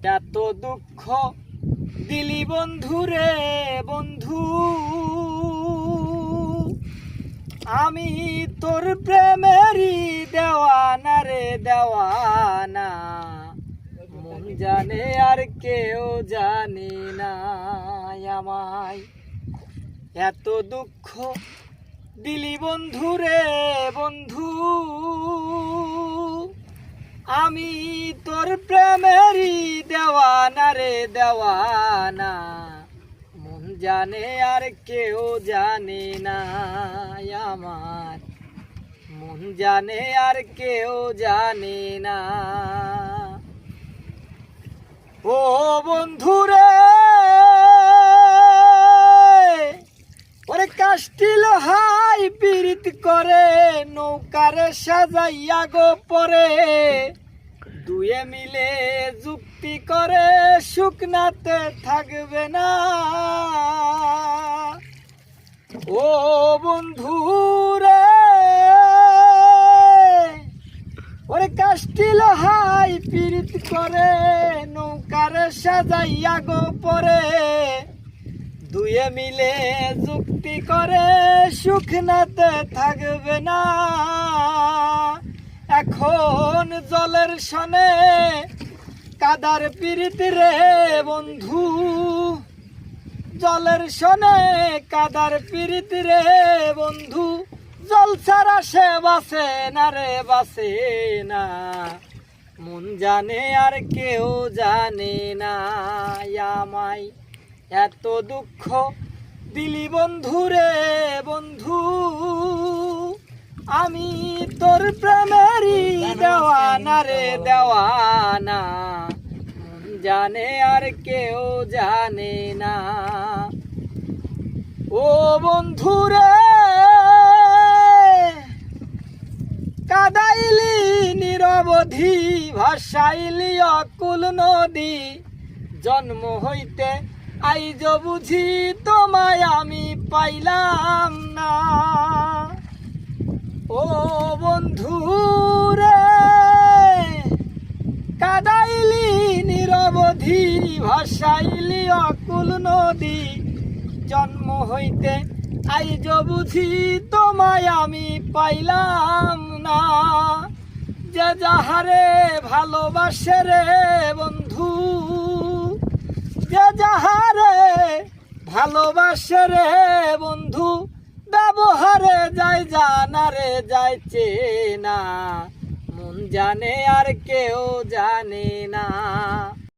এত দুঃখ দিলি বন্ধু রে বন্ধু, আমি তোর প্রেমেরই দেওয়ানা রে দেওয়ানা, মন জানে আর কেউ জানে না আমায়। এত দুঃখ দিলি বন্ধু রে বন্ধু, আমি তোর প্রেমেরই দেওয়ানা রে দেওয়ানা, মন জানে আর কেউ জানে না আমার, মন জানে আর কেউ জানে না। ও বন্ধু রে ওরে কাষ্টিল হাই পীড়িত করে নৌকারে সাজাইয়া গো পরে, দুয়ে মিলে যুক্তি করে শুকনাতে থাকবে না। ও বন্ধু রে ওরে কাষ্টিল হাই পীড়িত করে নৌকারে সাজাইয়া গো পরে, দুয়ে মিলে যুক্তি করে শুকনাতে থাকবে না। এখন জলের সনে কাদার পীড়িত রে বন্ধু, জলের সনে কাদার পীড়িত রে বন্ধু, জল ছাড়া সে বাসে না রে বাসে না, মন জানে আর কেউ জানে না আমায়। এত দুঃখ দিলি বন্ধু রে বন্ধু, আমি তোর প্রেমেরই দেওয়ানা রে দেওয়ানা, মন জানে আর কেউ জানে না। ও বন্ধু রে কাদাইলি নিরবধি ভাসাইলি অকুল নদী, জন্ম হইতে আইজ বুঝি তোমায় আমি পাইলাম না। ও বন্ধু রে কাদাইলি নিরবধি ভাসাইলি অকুল নদী, জন্ম হইতে আইজ বুঝি তোমায় আমি পাইলাম না। যে যাহারে ভালোবাসে রে বন্ধু, যে যাহারে ভালোবাসে রে বন্ধু, ব্যবহারে যায় জানা রে যাইছে না, মন জানে আর কেউ জানে না।